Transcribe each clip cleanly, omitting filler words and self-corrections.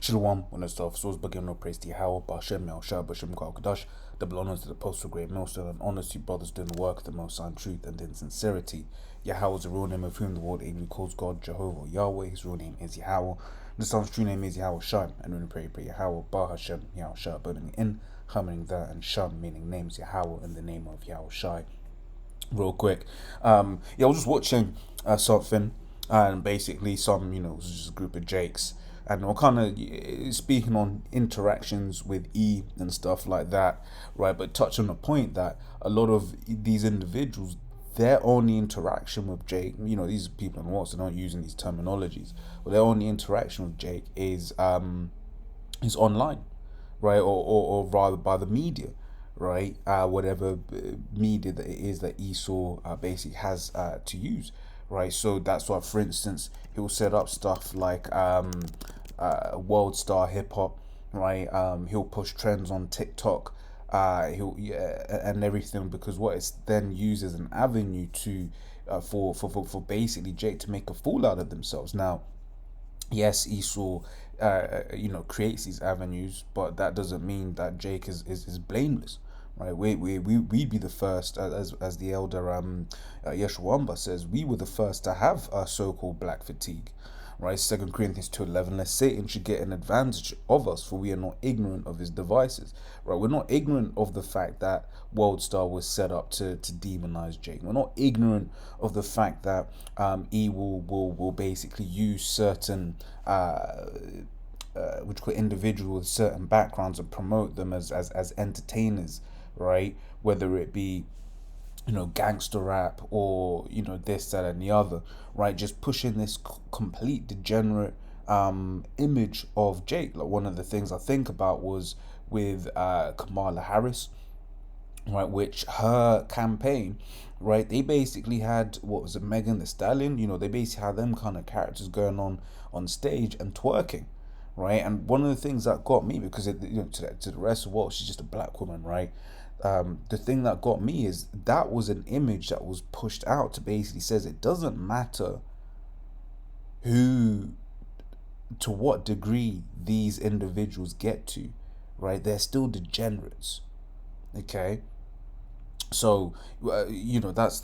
Shalom, when the stuff souls begin no praise to Yahweh, Bashem, Yahshua, Bashem, Kadash, double honors to the postal great millstone, and honors to brothers doing the work of the most high in truth and in sincerity. Yahweh is the real name of whom the world ably calls God, Jehovah, Yahweh. His real name is Yahweh. The son's true name is Yahweh Shai, and when we pray Yahweh, Bahashem, Yahshua, burning in, harmony there, and Sham, meaning names Yahweh in the name of Yahweh Shai. Real quick, I was just watching something, and basically some, it was just a group of Jakes, and we're kind of speaking on interactions with E and stuff like that, right? But touch on the point that a lot of these individuals, their only interaction with Jake, these people in WhatsApp are not using these terminologies, but their only interaction with Jake is online, right? Or rather by the media, right? Whatever media that it is that Esau basically has to use, right? So that's why, for instance, he'll set up stuff like world star hip hop, right? He'll push trends on TikTok, and everything, because what it's then used as an avenue to for basically Jake to make a fool out of themselves. Now, yes, Esau, creates these avenues, but that doesn't mean that Jake is blameless, right? We be the first, as the elder Yeshua says, we were the first to have so-called black fatigue, right? 2 Corinthians 2:11. Lest Satan should get an advantage of us, for we are not ignorant of his devices, right? We're not ignorant of the fact that World Star was set up to demonize Jake. We're not ignorant of the fact that E will basically use certain which call individuals with certain backgrounds and promote them as entertainers, right? Whether it be gangster rap or this, that, and the other, right? Just pushing this complete degenerate image of Jake. Like, one of the things I think about was with Kamala Harris, right? Which her campaign, right? They basically had, what was it, Megan Thee Stallion? They basically had them kind of characters going on stage and twerking, right? And one of the things that got me, because to the rest of the world, she's just a black woman, right? The thing that got me is that was an image that was pushed out to basically says it doesn't matter to what degree these individuals get to, right? They're still degenerates, okay? So that's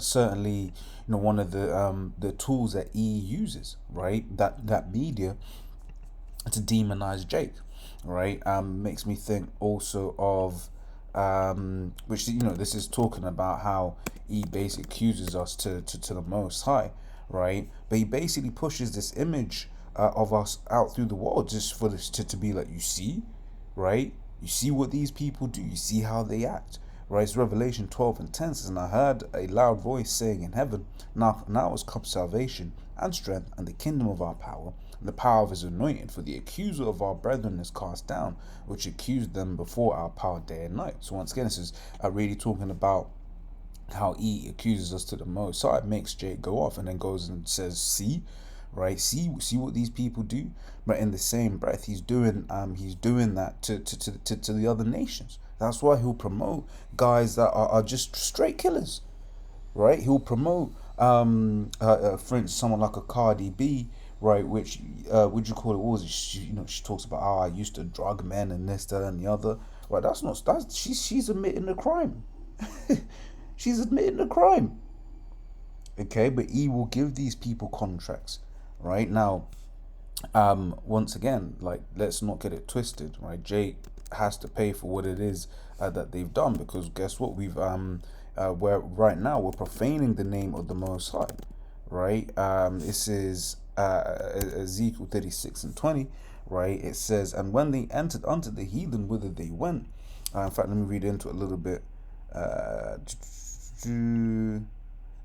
certainly one of the tools that E uses, right? That media to demonize Jake, right? Makes me think also of which this is talking about how he basically accuses us to the Most High, right? But he basically pushes this image of us out through the world just for this to be like, you see, right? You see what these people do. You see how they act, right? It's Revelation 12:10 says, and I heard a loud voice saying in heaven, now has come salvation and strength and the kingdom of our power, and the power of his anointed, for the accuser of our brethren is cast down, which accused them before our power day and night. So once again, this is really talking about how E accuses us to the Most High, makes Jake go off, and then goes and says, see, right? See what these people do. But in the same breath, he's doing that to the other nations. That's why he'll promote guys that are just straight killers, right? He'll promote for instance, someone like a Cardi B, right? Which would you call it? What was it? She talks about, I used to drug men and this, that, and the other. Right? She's admitting the crime. She's admitting the crime. Okay, but he will give these people contracts, right? Now, once again, like, let's not get it twisted, right? Jake has to pay for what it is that they've done, because guess what? We're right now we're profaning the name of the Most High, right? This is Ezekiel 36:20, right? It says, and when they entered unto the heathen, whither they went. In fact, let me read into it a little bit.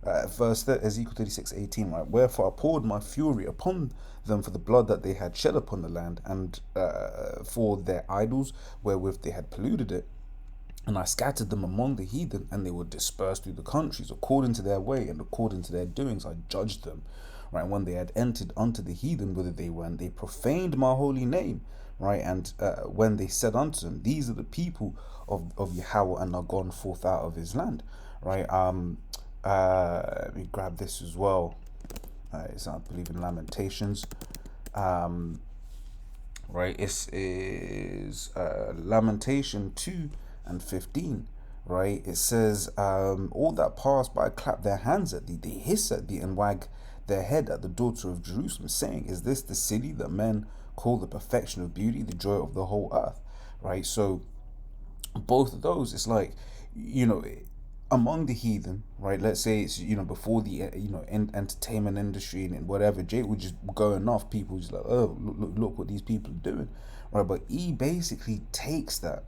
Verse Ezekiel 36:18, right? Wherefore I poured my fury upon them for the blood that they had shed upon the land, and for their idols wherewith they had polluted it. And I scattered them among the heathen, and they were dispersed through the countries according to their way and according to their doings. I judged them. Right? When they had entered unto the heathen whither they went, they profaned my holy name. Right? And when they said unto them, these are the people of Yahweh, and are gone forth out of his land. Right? Let me grab this as well. It's, I believe, in Lamentations. right? It is Lamentation 2 and 15, right? It says, all that pass by clap their hands at thee, they hiss at thee and wag their head at the daughter of Jerusalem, saying, is this the city that men call the perfection of beauty, the joy of the whole earth, right? So both of those, it's like, you know, among the heathen, right? Let's say it's, before the entertainment industry and whatever, Jake would just go enough, people just like, oh, look what these people are doing, right? But he basically takes that,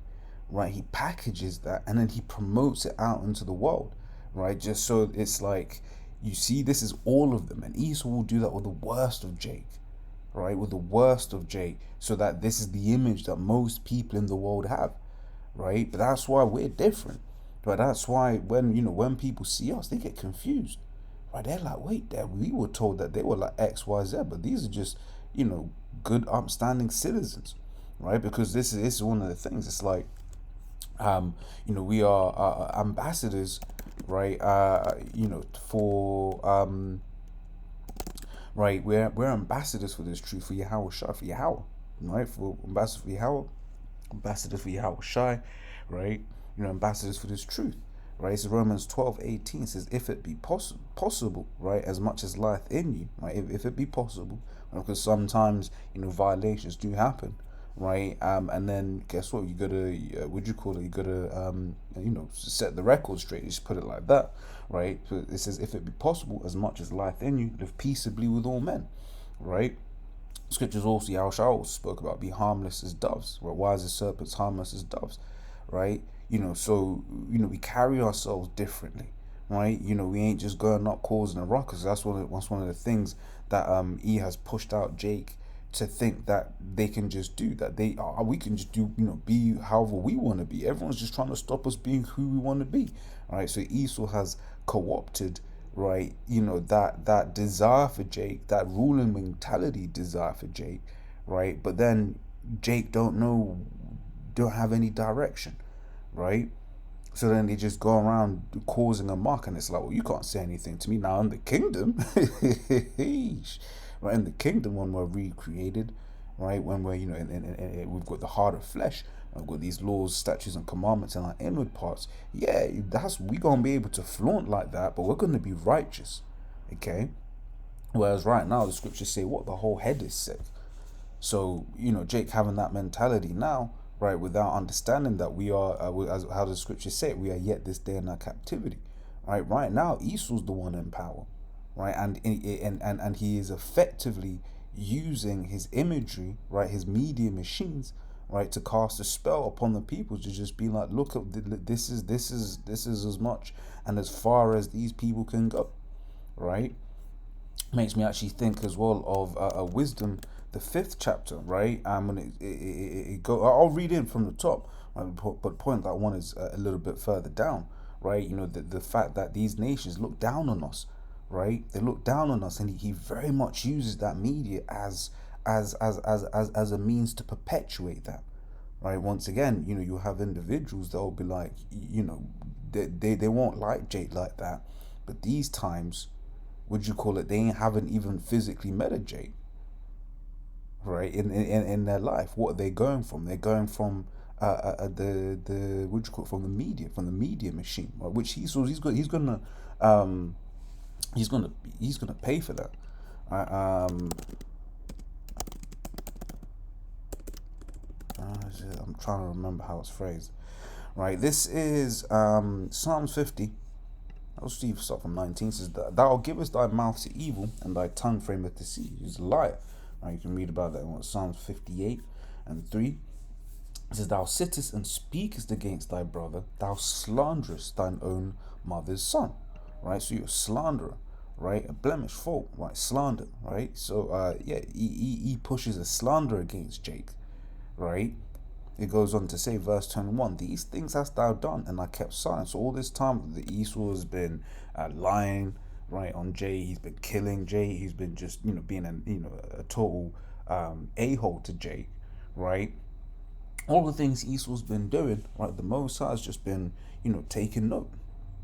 right? He packages that and then he promotes it out into the world, right? Just so it's like, you see, this is all of them, and Esau will do that with the worst of Jake, right? With the worst of Jake, so that this is the image that most people in the world have, right? But that's why we're different. But that's why when people see us, they get confused. Right? They're like, wait, Dad, we were told that they were like X, Y, Z, but these are just, good, upstanding citizens, right? Because this is one of the things. It's like, we are ambassadors, right? For right, we're ambassadors for this truth, for Yahweh Shai, for Yahweh, right? For ambassadors for Yahweh, ambassadors for Yahweh Shai, right? Ambassadors for this truth, right? So Romans 12:18 says, if it be possible, right, as much as lieth in you, right? If it be possible, because sometimes, violations do happen, right? And then guess what? You gotta, what you call it? You gotta, set the record straight. Just put it like that, right? So it says, if it be possible, as much as lieth in you, live peaceably with all men, right? Scriptures also, Yahushua spoke about be harmless as doves, right? Wise as serpents, harmless as doves, right? So we carry ourselves differently, right? We ain't just going up causing a ruckus. That's one of the things that E has pushed out Jake to think that they can just do that. We can just do, be however we want to be. Everyone's just trying to stop us being who we want to be, right? So Esau has co-opted, right, that desire for Jake, that ruling mentality desire for Jake, right? But then Jake don't have any direction, right? So then they just go around causing a muck, and it's like, well, you can't say anything to me now in the kingdom. Right, in the kingdom, when we're recreated, right, when we're, we've got the heart of flesh, we've got these laws, statutes, and commandments in our inward parts. Yeah, we gonna be able to flaunt like that, but we're gonna be righteous, okay? Whereas right now, the scriptures say, what, the whole head is sick. So, Jake having that mentality now, right, without understanding that we are, as how the scriptures say it, we are yet this day in our captivity, right? Right now, Esau's the one in power, right? And he is effectively using his imagery, right, his media machines, right, to cast a spell upon the people, to just be like, look, this is as much and as far as these people can go, right? Makes me actually think as well of a wisdom, the 5th chapter, right? When it go, I'll read in from the top, right? But point that one is a little bit further down, right? The fact that these nations look down on us, right? They look down on us, and he very much uses that media as a means to perpetuate that, right? Once again, you have individuals that will be like, they won't like Jake like that, but these times, would you call it, they haven't even physically met a Jake, right? In their life, what are they going from? They're going from the what do you call it, from the media machine, right? Which he's gonna pay for that. I'm trying to remember how it's phrased. Right, this is Psalms 50. I'll start from 19. It says, thou givest thy mouth to evil, and thy tongue frameth deceit. He's a liar. Right, you can read about that in Psalms 58 and 3. It says, thou sittest and speakest against thy brother, thou slanderest thine own mother's son. Right, so you're a slanderer, right? A blemish, fault, right? Slander, right? So he pushes a slander against Jake, right? It goes on to say, verse 21, these things hast thou done, and I kept silence. So all this time, the Esau has been lying, right, on Jay. He's been killing Jay. He's been just, being a total a-hole to Jay, right? All the things Esau's been doing, right, the Most High has just been, taking note,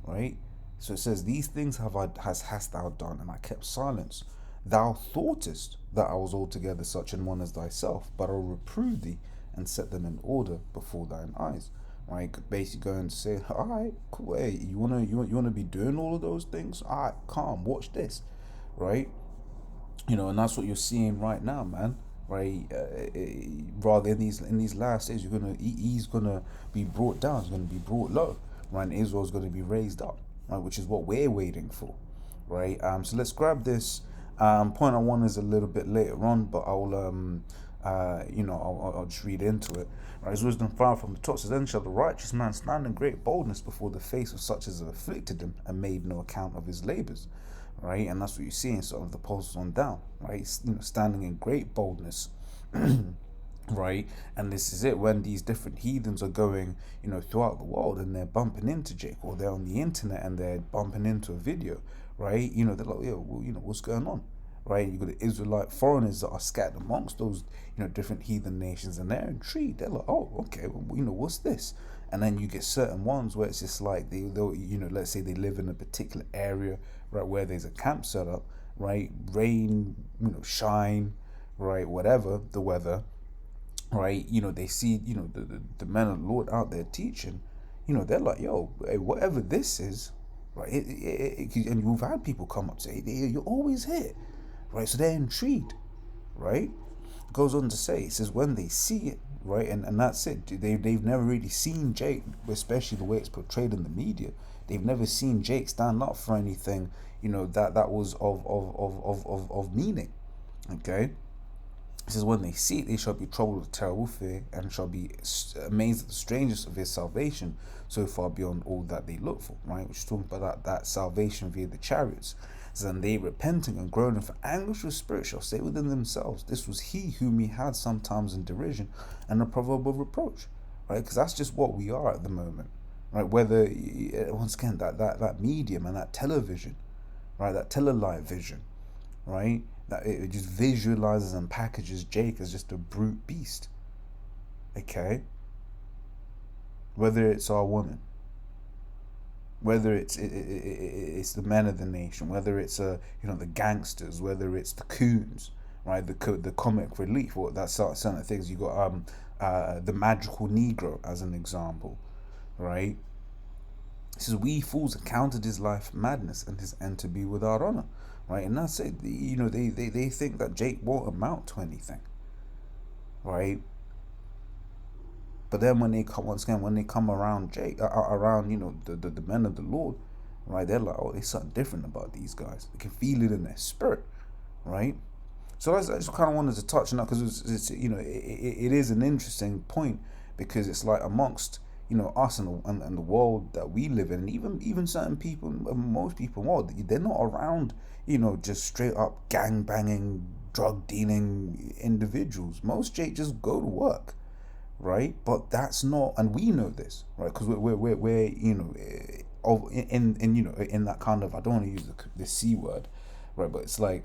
right? So it says, these things hast thou done, and I kept silence. Thou thoughtest that I was altogether such an one as thyself, but I'll reprove thee and set them in order before thine eyes. Right, basically going to say, all right, cool. Hey, you wanna be doing all of those things? All right, calm. Watch this, right? And that's what you're seeing right now, man. Right, rather in these last days, he's gonna be brought down. He's gonna be brought low, right? And Israel's gonna be raised up, right? Which is what we're waiting for, right? So let's grab this. Point I want is a little bit later on, but I'll just read into it. Right, his wisdom far from the top says, then shall the righteous man stand in great boldness before the face of such as have afflicted him and made no account of his labors. Right, and that's what you see in sort of the apostles on down, right? Standing in great boldness, right? And this is it when these different heathens are going, throughout the world, and they're bumping into Jake, or they're on the internet and they're bumping into a video, right? They're like, yeah, well, what's going on, right? You got the Israelite foreigners that are scattered amongst those, different heathen nations, and they're intrigued. They're like, oh, okay, well, what's this? And then you get certain ones where it's just like they'll, let's say they live in a particular area, right, where there's a camp set up, right, rain, shine, right, whatever the weather, right, they see, the men of the Lord out there teaching, they're like, yo, hey, whatever this is, right, and we've had people come up say, hey, you're always here, right, so they're intrigued, right. It goes on to say, it says when they see it, right, and that's it. They've never really seen Jake, especially the way it's portrayed in the media. They've never seen Jake stand up for anything, that was of meaning. Okay. It says when they see it, they shall be troubled with terrible fear, and shall be amazed at the strangeness of his salvation, so far beyond all that they look for. Right, which is talking about that salvation via the chariots. So then they, repenting and groaning for anguish of spirit, shall say within themselves, this was he whom we had sometimes in derision and a proverb of reproach. Right, because that's just what we are at the moment. Right, whether, once again, that medium and that television, right, that telelive vision, right, that it just visualizes and packages Jake as just a brute beast. Okay, whether it's our woman, whether it's the men of the nation, whether it's the gangsters, whether it's the coons, right, the comic relief, or that certain things. You got the magical Negro as an example, right. It says we fools accounted his life madness and his end to be without honor, right, and that's it. They think that Jake won't amount to anything, right. But then when they come around Jake, around the men of the Lord, right? They're like, oh, there's something different about these guys. They can feel it in their spirit, right? So I just kind of wanted to touch on that because it is an interesting point, because it's like amongst us and the world that we live in, and even certain people, most people in the world, they're not around just straight up gang banging, drug dealing individuals. Most Jake just go to work. Right, but that's not, and we know this, right? Because we're in that kind of, I don't want to use the C word, right? But it's like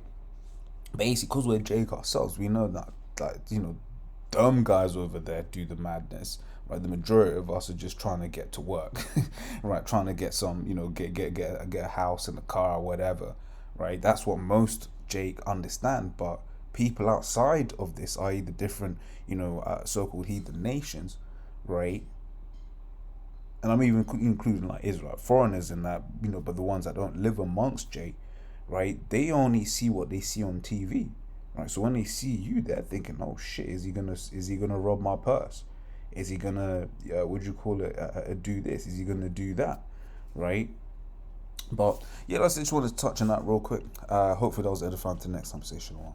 basically because we're Jake ourselves, we know that dumb guys over there do the madness, right? The majority of us are just trying to get to work, right? Trying to get some, get a house and a car or whatever, right? That's what most Jake understand, but people outside of this, i.e. the different, so-called heathen nations, right? And I'm even including like Israelite foreigners in that, but the ones that don't live amongst Jake, right? They only see what they see on TV, right? So when they see you, they're thinking, oh shit, is he gonna rob my purse? Is he gonna, do this? Is he gonna do that, right? But yeah, just wanted to touch on that real quick. Hopefully that was edifying to the next conversation one.